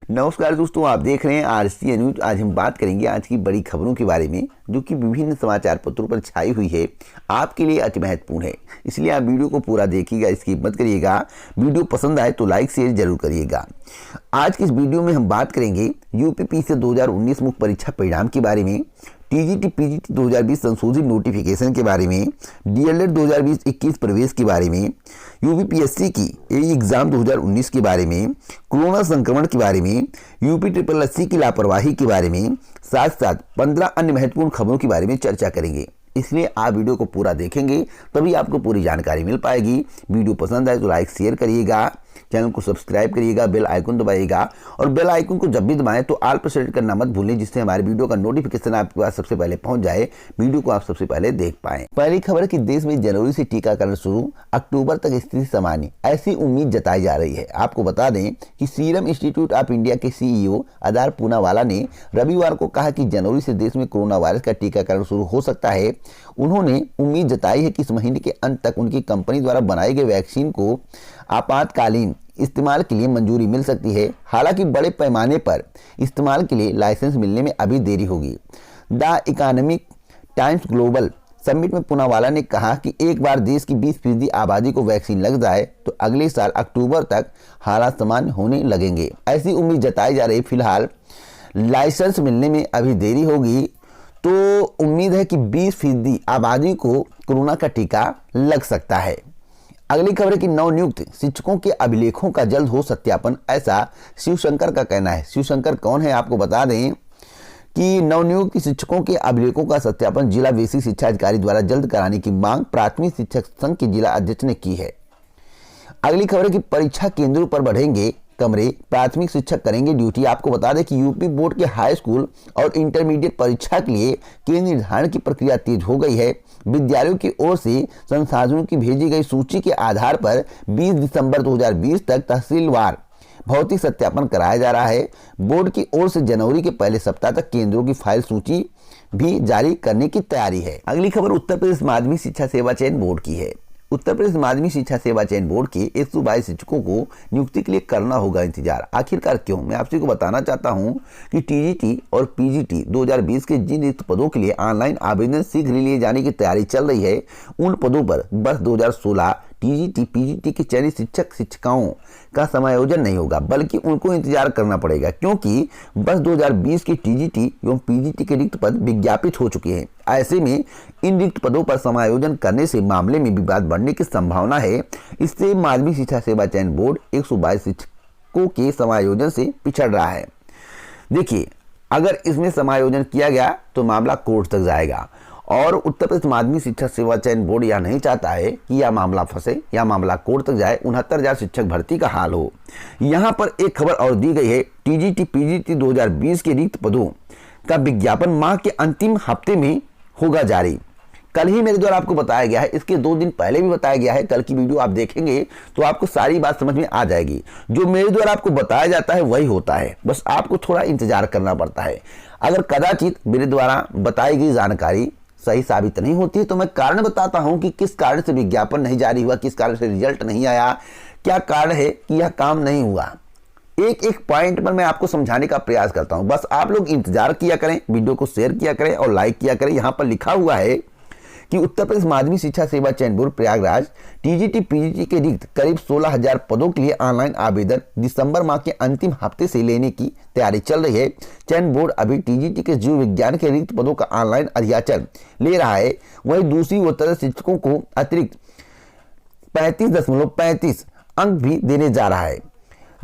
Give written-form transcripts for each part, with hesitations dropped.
नमस्कार दोस्तों, आप देख रहे हैं आरसीए न्यूज। आज हम बात करेंगे आज की बड़ी खबरों के बारे में जो कि विभिन्न समाचार पत्रों पर छाई हुई है। आपके लिए अति महत्वपूर्ण है, इसलिए आप वीडियो को पूरा देखिएगा, स्किप मत करिएगा। वीडियो पसंद आए तो लाइक शेयर जरूर करिएगा। आज की इस वीडियो में हम बात करेंगे यूपीपीएससी 2019 मुख्य परीक्षा परिणाम के बारे में, टीजीटी पीजीटी 2020 संशोधित नोटिफिकेशन के बारे में, डीएलएड 2020-21 प्रवेश के बारे में, यूपीपीएससी की एग्जाम 2019 के बारे में, कोरोना संक्रमण के बारे में, यूपीएससी की लापरवाही के बारे में, साथ साथ 15 अन्य महत्वपूर्ण खबरों के बारे में चर्चा करेंगे। इसलिए आप वीडियो को पूरा देखेंगे तभी आपको पूरी जानकारी मिल पाएगी। वीडियो पसंद आए तो लाइक शेयर करिएगा, चैनल को सब्सक्राइब करिएगा, बेल आइकन दबाइएगा और बेल आइकन को जब भी दबाएं तो ऑल पर सेलेक्ट करना मत भूलें, जिससे हमारे वीडियो का नोटिफिकेशन आपके पास सबसे पहले पहुंच जाए, वीडियो को आप सबसे पहले देख पाएं। पहली खबर है कि देश में जनवरी से टीकाकरण शुरू, अक्टूबर तक स्थिति सामान्य, ऐसी उम्मीद जताई जा रही है। आपको बता दें कि सीरम इंस्टीट्यूट ऑफ इंडिया के सीईओ अदार पूनावाला ने रविवार को कहा कि जनवरी से देश में कोरोना वायरस का टीकाकरण शुरू हो सकता है। उन्होंने उम्मीद जताई है कि इस महीने के अंत तक उनकी कंपनी द्वारा बनाई गई वैक्सीन को आपातकालीन इस्तेमाल के लिए मंजूरी मिल सकती है। हालांकि बड़े पैमाने पर इस्तेमाल के लिए लाइसेंस मिलने में अभी देरी होगी। The economic times global summit में पूनावाला ने कहा कि एक बार देश की 20% आबादी को वैक्सीन लग जाए तो अगले साल अक्टूबर तक हालात सामान्य होने लगेंगे, ऐसी उम्मीद जताई जा रही। फिलहाल लाइसेंस मिलने में अभी देरी होगी, तो उम्मीद है कि 20% आबादी को कोरोना का टीका लग सकता है। अगली खबर है कि नवनियुक्त शिक्षकों के अभिलेखों का जल्द हो सत्यापन, ऐसा शिवशंकर का कहना है। शिवशंकर कौन है, आपको बता दें कि नवनियुक्त शिक्षकों के अभिलेखों का सत्यापन जिला बेसिक शिक्षा अधिकारी द्वारा जल्द कराने की मांग प्राथमिक शिक्षक संघ के जिला अध्यक्ष ने की है। अगली खबर है कि परीक्षा केंद्रों पर बढ़ेंगे कमरे, प्राथमिक शिक्षक करेंगे ड्यूटी। आपको बता दें कि यूपी बोर्ड के हाई स्कूल और इंटरमीडिएट परीक्षा के लिए केंद्र निर्धारण की प्रक्रिया तेज हो गई है। विद्यालयों की ओर से संसाधनों की भेजी गई सूची के आधार पर 20 दिसंबर 2020 तक तहसीलवार भौतिक सत्यापन कराया जा रहा है। बोर्ड की ओर से जनवरी के पहले सप्ताह तक केंद्रों की फाइल सूची भी जारी करने की तैयारी है। अगली खबर उत्तर प्रदेश माध्यमिक शिक्षा सेवा चयन बोर्ड की है। उत्तर प्रदेश माध्यमिक शिक्षा सेवा चयन बोर्ड के 122 शिक्षकों को नियुक्ति के लिए करना होगा इंतजार। आखिरकार क्यों, मैं आपसे को बताना चाहता हूं कि टीजीटी और पीजीटी 2020 के जिन रिक्त पदों के लिए ऑनलाइन आवेदन शीघ्र लिए जाने की तैयारी चल रही है, उन पदों पर वर्ष 2016 टीजीटी पीजीटी के चयनित शिक्षक शिक्षिकाओं का समायोजन नहीं होगा, बल्कि उनको इंतजार करना पड़ेगा, क्योंकि वर्ष 2020 के टीजीटी एवं पीजीटी के रिक्त पद विज्ञापित हो चुके हैं। ऐसे में इन रिक्त पदों पर समायोजन करने से मामले में विवाद बढ़ने की संभावना है। इससे माध्यमिक शिक्षा सेवा चयन बोर्ड 122 शिक्षकों के समायोजन से पिछड़ रहा है। देखिए, अगर इसमें समायोजन किया गया तो मामला कोर्ट तक जाएगा और उत्तर प्रदेश माध्यमिक शिक्षा सेवा चयन बोर्ड यह नहीं चाहता है कि यह मामला फंसे या मामला कोर्ट तक जाए, 69,000 शिक्षक भर्ती का हाल हो। यहाँ पर एक खबर और दी गई है, टीजीटी पीजीटी 2020 के रिक्त पदों का विज्ञापन माह के अंतिम हफ्ते में होगा जारी। कल ही मेरे द्वारा आपको बताया गया है, इसके 2 दिन पहले भी बताया गया है। कल की वीडियो आप देखेंगे तो आपको सारी बात समझ में आ जाएगी। जो मेरे द्वारा आपको बताया जाता है वही होता है, बस आपको थोड़ा इंतजार करना पड़ता है। अगर कदाचित मेरे द्वारा बताई गई जानकारी सही साबित नहीं होती है तो मैं कारण बताता हूं कि किस कारण से विज्ञापन नहीं जारी हुआ, किस कारण से रिजल्ट नहीं आया, क्या कारण है कि यह काम नहीं हुआ। एक एक पॉइंट पर मैं आपको समझाने का प्रयास करता हूं। बस आप लोग इंतजार किया करें, वीडियो को शेयर किया करें और लाइक किया करें। यहां पर लिखा हुआ है कि उत्तर प्रदेश माध्यमिक शिक्षा सेवा चयन बोर्ड प्रयागराज टीजीटी पीजीटी के रिक्त करीब 16,000 पदों के लिए ऑनलाइन आवेदन दिसंबर माह के अंतिम हफ्ते से लेने की तैयारी चल रही है। चयन बोर्ड अभी टीजीटी के जीव विज्ञान के रिक्त पदों का ऑनलाइन अधियाचन ले रहा है। वहीं दूसरी ओर शिक्षकों को अतिरिक्त 35.35 अंक भी देने जा रहा है,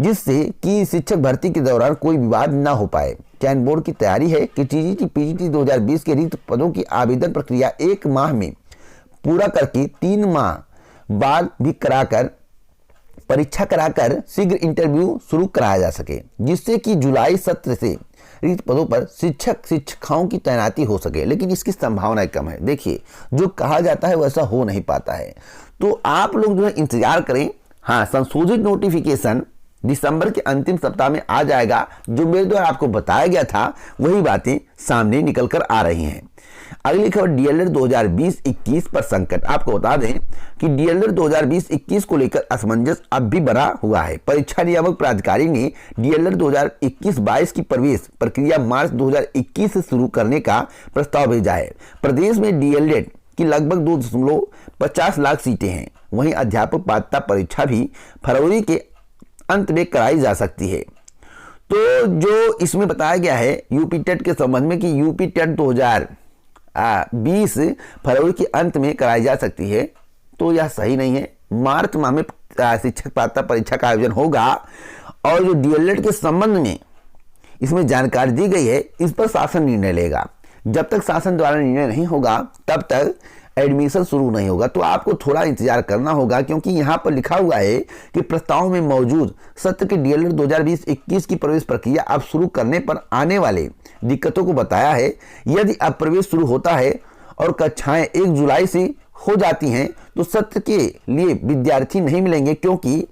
जिससे कि शिक्षक भर्ती के दौरान कोई विवाद न हो पाए। चयन बोर्ड की तैयारी है कि टीजीटी पीजीटी 2020 के रिक्त पदों की आवेदन प्रक्रिया 1 माह में पूरा करके 3 माह बाद भी परीक्षा कराकर शीघ्र इंटरव्यू शुरू कराया जा सके, जिससे कि जुलाई सत्र से रिक्त पदों पर शिक्षक शिक्षिकाओं की तैनाती हो सके। लेकिन इसकी संभावना कम है। देखिए, जो कहा जाता है वैसा हो नहीं पाता है, तो आप लोग जो है इंतजार करें। हाँ, संशोधित नोटिफिकेशन दिसंबर के अंतिम सप्ताह में आ जाएगा। जो मेरे द्वारा आपको बताया गया था वही बातें सामने निकल कर आ रही हैं। अगली खबर डीएलएड 2020-21 पर संकट। आपको बता दें कि डीएलएड 2020-21 को लेकर असमंजस अब भी बना हुआ है। परीक्षा नियामक प्राधिकारी ने डीएलएड 2021-22 की प्रवेश प्रक्रिया मार्च 2021 से शुरू करने का प्रस्ताव भेजा है। प्रदेश में डीएलएड की लगभग 2.50 लाख सीटें हैं। वहीं अध्यापक पात्रता परीक्षा भी फरवरी के अंत में कराई जा सकती है। तो जो इसमें बताया गया है यूपी टेट के संबंध में कि यूपी टेट 2020 फरवरी के अंत में कराई जा सकती है, तो यह सही नहीं है। मार्च माह में शिक्षक पात्रता परीक्षा का आयोजन होगा और जो डीएलएड के संबंध में इसमें जानकारी दी गई है, इस पर शासन निर्णय लेगा। जब तक शासन द्वारा निर्णय नहीं होगा तब तक एडमिशन शुरू नहीं होगा। तो आपको थोड़ा इंतजार करना होगा, क्योंकि यहाँ पर लिखा हुआ है कि प्रस्ताव में मौजूद सत्र के डीएलएड 2020-21 की प्रवेश प्रक्रिया अब शुरू करने पर आने वाले दिक्कतों को बताया है। यदि अब प्रवेश शुरू होता है और कक्षाएं 1 जुलाई से हो जाती हैं तो सत्र के लिए विद्यार्थी नहीं मिलेंगे, क्योंकि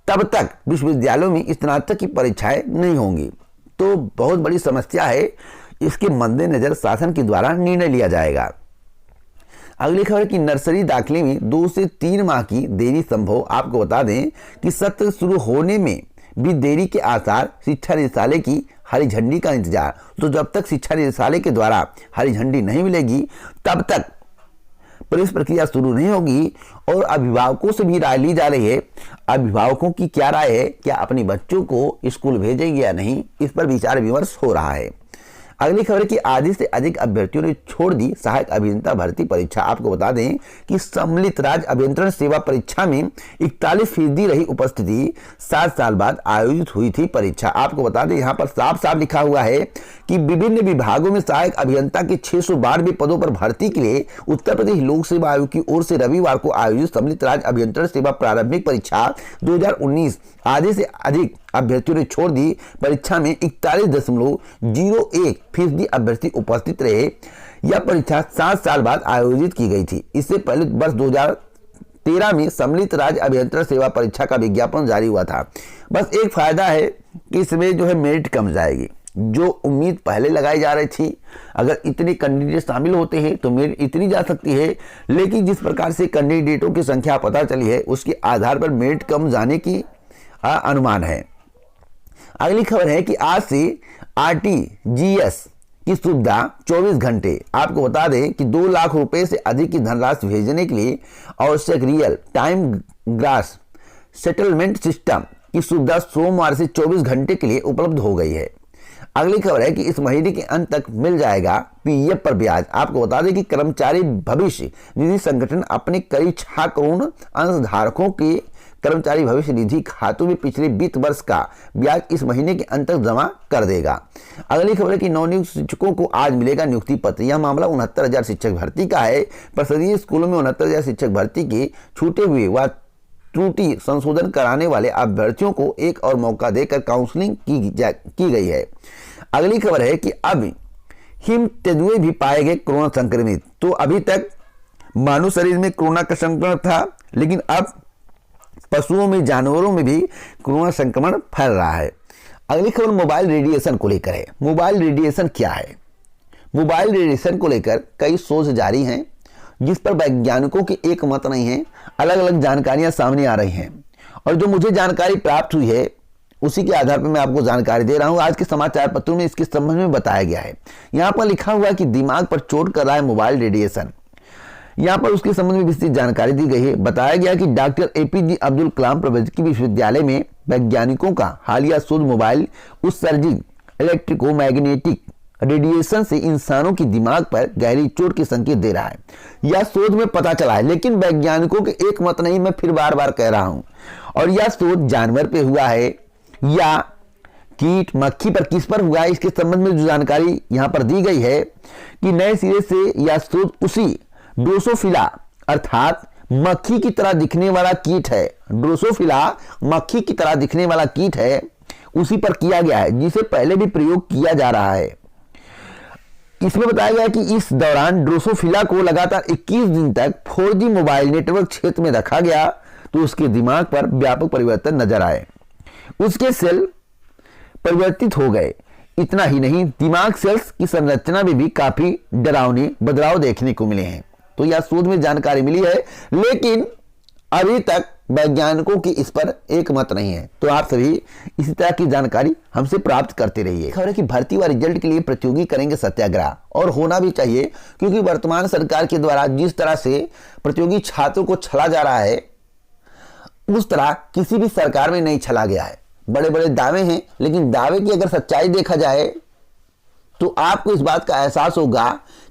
तब तक विश्वविद्यालयों में स्नातक की परीक्षाएं नहीं होंगी। तो बहुत बड़ी समस्या है, इसके मद्देनजर शासन के द्वारा निर्णय लिया जाएगा। अगली खबर की नर्सरी दाखिले में 2 से 3 माह की देरी संभव। आपको बता दें कि सत्र शुरू होने में भी देरी के आसार, शिक्षा निदेशालय की हरी झंडी का इंतजार। तो जब तक शिक्षा निदेशालय के द्वारा हरी झंडी नहीं मिलेगी तब तक प्रवेश प्रक्रिया शुरू नहीं होगी। और अभिभावकों से भी राय ली जा रही है। अभिभावकों की क्या राय है, क्या अपने बच्चों को स्कूल भेजेंगे या नहीं, इस पर विचार विमर्श हो रहा है। अगली खबर की आधे से अधिक अभ्यर्थियों ने छोड़ दी सहायक अभियंता भर्ती परीक्षा। आपको बता दें कि सम्मिलित राज्य अभियंत्रण सेवा परीक्षा में 41% रही उपस्थिति। 7 साल बाद आयोजित हुई थी परीक्षा। आपको बता दें यहाँ पर साफ साफ लिखा हुआ है कि विभिन्न विभागों में सहायक अभियंता के 612 पदों पर भर्ती के लिए उत्तर प्रदेश लोक सेवा आयोग की ओर से रविवार को आयोजित सम्मिलित राज्य अभियंत्रण सेवा प्रारंभिक परीक्षा 2019 आधे से अधिक अभ्यर्थियों ने छोड़ दी। परीक्षा में 41.01% अभ्यर्थी उपस्थित रहे। यह परीक्षा 7 साल बाद आयोजित की गई थी। इससे पहले वर्ष 2013 में सम्मिलित राज्य अभियंत्रण सेवा परीक्षा का विज्ञापन जारी हुआ था। बस एक फायदा है कि इसमें जो है मेरिट कम जाएगी। जो उम्मीद पहले लगाई जा रही थी, अगर इतने कैंडिडेट शामिल होते हैं तो मेरिट इतनी जा सकती है, लेकिन जिस प्रकार से कैंडिडेटों की संख्या पता चली है उसके आधार पर मेरिट कम जाने की अनुमान है। अगली खबर है कि आज से आरटीजीएस की सुविधा 24 घंटे। आपको बता दें कि 2 लाख रुपए से अधिक की धनराशि भेजने के लिए आवश्यक real time gross settlement system की सुविधा सोमवार से 24 घंटे के लिए उपलब्ध हो गई है। अगली खबर है कि इस महीने के अंत तक मिल जाएगा पीएफ पर ब्याज। आपको बता दें कि कर्मचारी भविष्य निधि संगठन अपने करीब 6 करोड़ अंशधारकों के कर्मचारी भविष्य निधि खातों में पिछले वित्त वर्ष का ब्याज इस महीने के अंत तक जमा कर देगा। अगली खबर है कि नवनियुक्त शिक्षकों को आज मिलेगा नियुक्ति पत्र। यह मामला 69,000 शिक्षक भर्ती का है। परिषदीय स्कूलों में 69,000 शिक्षक भर्ती के छूटे हुए व त्रुटि संशोधन कराने वाले अभ्यर्थियों को एक और मौका देकर काउंसलिंग की गई है। अगली खबर है कि अब हिम तेंदुए भी पाए गए कोरोना संक्रमित। तो अभी तक मानव शरीर में कोरोना का संक्रमण था, लेकिन अब पशुओं में, जानवरों में भी कोरोना संक्रमण फैल रहा है। अगली खबर मोबाइल रेडिएशन को लेकर है। मोबाइल रेडिएशन क्या है? मोबाइल रेडिएशन को लेकर कई शोध जारी हैं, जिस पर वैज्ञानिकों के एक मत नहीं है। अलग अलग जानकारियां सामने आ रही हैं और जो मुझे जानकारी प्राप्त हुई है उसी के आधार पर मैं आपको जानकारी दे रहा हूं। आज के समाचार पत्रों में इसके संबंध में बताया गया है। यहां पर लिखा हुआ है कि दिमाग पर चोट कर रहा है मोबाइल रेडिएशन। यहां पर उसके संबंध में विस्तृत जानकारी दी गई है। बताया गया कि डॉक्टर एपीजे अब्दुल कलाम प्रौद्योगिकी विश्वविद्यालय में वैज्ञानिकों का हालिया शोध मोबाइल उत्सर्जित इलेक्ट्रोमैग्नेटिक रेडिएशन से इंसानों की दिमाग पर गहरी चोट के संकेत दे रहा है। यह शोध में पता चला है, लेकिन वैज्ञानिकों के एक मत नहीं, मैं फिर बार बार कह रहा हूं। और यह शोध जानवर पे हुआ है या कीट मक्खी पर, किस पर हुआ है, इसके संबंध में जो जानकारी यहां पर दी गई है कि नए सिरे से यह शोध उसी ड्रोसोफिला अर्थात मक्खी की तरह दिखने वाला कीट है। ड्रोसोफिला मक्खी की तरह दिखने वाला कीट है, उसी पर किया गया है, जिसे पहले भी प्रयोग किया जा रहा है। इसमें बताया गया कि इस दौरान ड्रोसोफिला को लगातार 21 दिन तक 4G मोबाइल नेटवर्क क्षेत्र में रखा गया तो उसके दिमाग पर व्यापक परिवर्तन नजर आए। उसके सेल परिवर्तित हो गए। इतना ही नहीं, दिमाग सेल्स की संरचना में भी काफी डरावने बदलाव देखने को मिले हैं। तो यह शोध में जानकारी मिली है, लेकिन अभी तक वैज्ञानिकों की इस पर एक मत नहीं है। तो आप सभी इसी तरह की जानकारी हमसे प्राप्त करते रहिए। खबर है कि भर्ती व रिजल्ट के लिए प्रतियोगी करेंगे सत्याग्रह, और होना भी चाहिए, क्योंकि वर्तमान सरकार के द्वारा जिस तरह से प्रतियोगी छात्रों को छला जा रहा है, उस तरह किसी भी सरकार में नहीं छला गया है। बड़े बड़े दावे हैं, लेकिन दावे की अगर सच्चाई देखा जाए तो आपको इस बात का एहसास होगा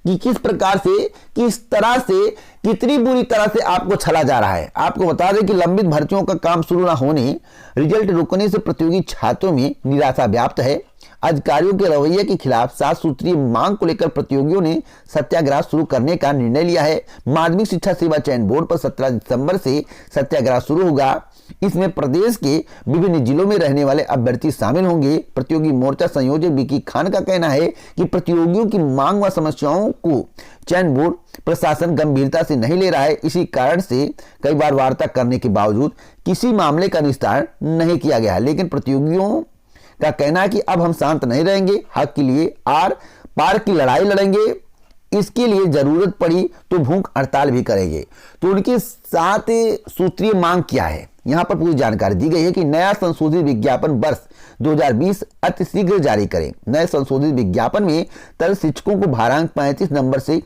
कि किस प्रकार से, किस तरह से, कितनी बुरी तरह से आपको छला जा रहा है। आपको बता दें कि लंबित भर्तियों का काम शुरू न होने, रिजल्ट रुकने से प्रतियोगी छात्रों में निराशा व्याप्त है। अधिकारियों के रवैये के खिलाफ 7 सूत्रीय मांग को लेकर प्रतियोगियों ने सत्याग्रह शुरू करने का निर्णय लिया है। माध्यमिक शिक्षा सेवा चयन बोर्ड पर 17 दिसंबर से सत्याग्रह शुरू होगा। इसमें प्रदेश के विभिन्न जिलों में रहने वाले अभ्यर्थी शामिल होंगे। प्रतियोगी मोर्चा संयोजक विकी खान का कहना है कि प्रतियोगियों की मांग व समस्याओं को चयन बोर्ड प्रशासन गंभीरता से नहीं ले रहा है। इसी कारण से कई बार वार्ता करने के बावजूद किसी मामले का निस्तारण नहीं किया गया। लेकिन प्रतियोगियों का कहना है कि अब हम शांत नहीं रहेंगे, हक के लिए आर पार की लड़ाई लड़ेंगे। इसके लिए जरूरत पड़ी तो भूख हड़ताल भी करेंगे। तो उनकी 7 सूत्रीय मांग क्या है, यहां पर पूरी जानकारी दी गई है कि नया संशोधित विज्ञापन वर्ष 2020 अति शीघ्र जारी करें। नए संशोधित विज्ञापन में तरह शिक्षकों को भारांक 35 नंबर से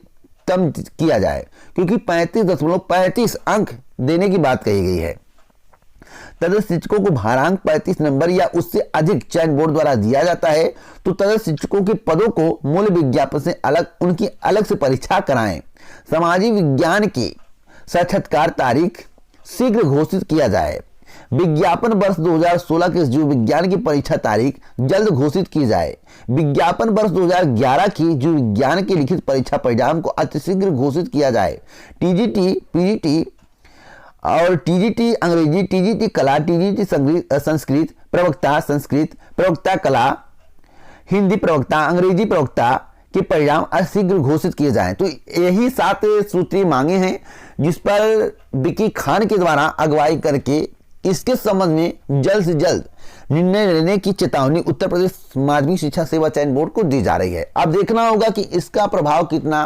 कम किया जाए, क्योंकि 35.35 अंक देने की बात कही गई है। तदर्थ शिक्षकों को भारांक 35 नंबर या उससे अधिक चयन बोर्ड द्वारा दिया जाता है, तो तदर्थ शिक्षकों के पदों को मूल विज्ञापन से अलग, उनकी अलग से परीक्षा कराएं। सामाजिक विज्ञान की साक्षात्कार तारीख शीघ्र घोषित किया जाए। विज्ञापन वर्ष 2016 के जीव विज्ञान की परीक्षा तारीख जल्द घोषित की जाए। विज्ञापन वर्ष 2011 की जीव विज्ञान की लिखित परीक्षा परिणाम को अतिशीघ्र घोषित किया जाए। टीजीटी, पीजीटी और टीजीटी अंग्रेजी, टीजीटी कला, टीजीटी संस्कृत प्रवक्ता, संस्कृत प्रवक्ता कला, हिंदी प्रवक्ता, अंग्रेजी प्रवक्ता के परिणाम अशीघ्र घोषित किए जाएं। तो यही 7 सूत्रीय मांगे हैं, जिस पर विकी खान के द्वारा अगुवाई करके इसके संबंध में जल्द से जल्द निर्णय लेने की चेतावनी उत्तर प्रदेश माध्यमिक शिक्षा सेवा चयन बोर्ड को दी जा रही है। अब देखना होगा कि इसका प्रभाव कितना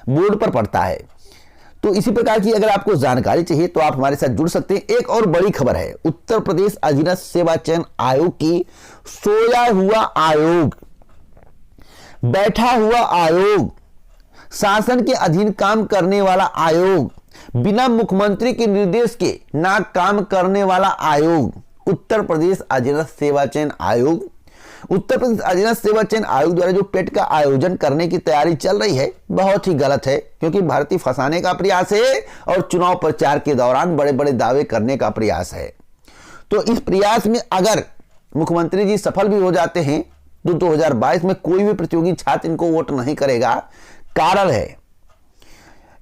बोर्ड पर पड़ता है। तो इसी प्रकार की अगर आपको जानकारी चाहिए तो आप हमारे साथ जुड़ सकते हैं। एक और बड़ी खबर है, उत्तर प्रदेश अधीनस्थ सेवा चयन आयोग की सोया हुआ आयोग, बैठा हुआ आयोग, शासन के अधीन काम करने वाला आयोग, बिना मुख्यमंत्री के निर्देश के ना काम करने वाला आयोग, उत्तर प्रदेश अधीनस्थ सेवा चयन आयोग। उत्तर प्रदेश अधीनस्थ सेवा चयन आयोग द्वारा जो पेट का आयोजन करने की तैयारी चल रही है, बहुत ही गलत है, क्योंकि भर्ती फंसाने का प्रयास है और चुनाव प्रचार के दौरान बड़े बड़े दावे करने का प्रयास है। तो इस प्रयास में अगर मुख्यमंत्री जी सफल भी हो जाते हैं तो 2022 में कोई भी प्रतियोगी छात्र इनको वोट नहीं करेगा। कारण है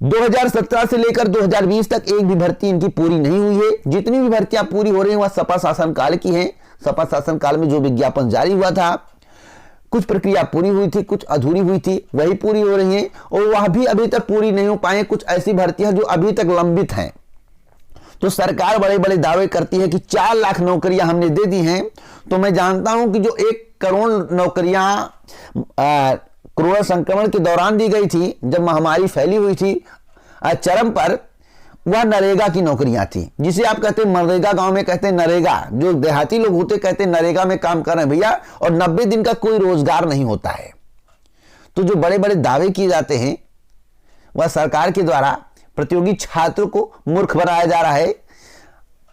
2017 से लेकर 2020 तक एक भी भर्ती इनकी पूरी नहीं हुई है। जितनी भी भर्तियां पूरी हो रही हैं वह सपा शासन काल की हैं। सपा शासन काल में जो विज्ञापन जारी हुआ था, कुछ प्रक्रिया पूरी हुई थी, कुछ अधूरी हुई थी, वही पूरी हो रही हैं, और वह भी अभी तक पूरी नहीं हो पाए। कुछ ऐसी भर्तियां जो अभी तक लंबित हैं। तो सरकार बड़े बड़े दावे करती है कि 4 लाख नौकरियां हमने दे दी हैं। तो मैं जानता हूं कि जो 1 करोड़ नौकरियां कोरोना संक्रमण के दौरान दी गई थी, जब महामारी फैली हुई थी चरम पर, वह नरेगा की नौकरियां थी, जिसे आप कहते हैं मनरेगा, गांव में कहते हैं नरेगा। जो देहाती लोग होते कहते हैं नरेगा में काम कर रहे हैं भैया, और 90 दिन का कोई रोजगार नहीं होता है। तो जो बड़े बड़े दावे किए जाते हैं वह सरकार के द्वारा प्रतियोगी छात्रों को मूर्ख बनाया जा रहा है।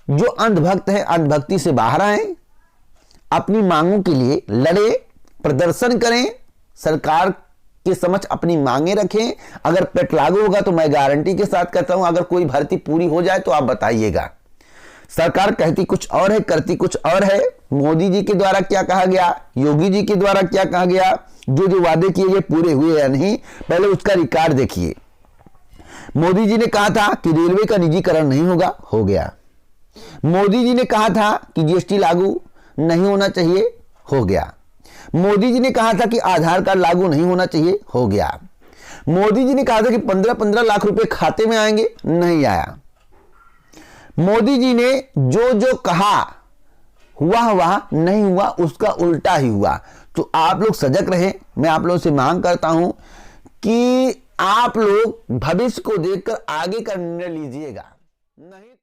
जो अंधभक्त है अंधभक्ति से बाहर आए, अपनी मांगों के लिए लड़े, प्रदर्शन करें, सरकार के समक्ष अपनी मांगे रखें। अगर पेट लागू होगा तो मैं गारंटी के साथ कहता हूं, अगर कोई भर्ती पूरी हो जाए तो आप बताइएगा। सरकार कहती कुछ और है, करती कुछ और है। मोदी जी के द्वारा क्या कहा गया, योगी जी के द्वारा क्या कहा गया, जो जो वादे किए गए पूरे हुए या नहीं, पहले उसका रिकॉर्ड देखिए। मोदी जी ने कहा था कि रेलवे का निजीकरण नहीं होगा, हो गया। मोदी जी ने कहा था कि जीएसटी लागू नहीं होना चाहिए, हो गया। मोदी जी ने कहा था कि आधार कार्ड लागू नहीं होना चाहिए, हो गया। मोदी जी ने कहा था कि 15-15 लाख रुपए खाते में आएंगे, नहीं आया। मोदी जी ने जो जो कहा हुआ नहीं हुआ, उसका उल्टा ही हुआ। तो आप लोग सजग रहें। मैं आप लोगों से मांग करता हूं कि आप लोग भविष्य को देखकर आगे का निर्णय लीजिएगा। नहीं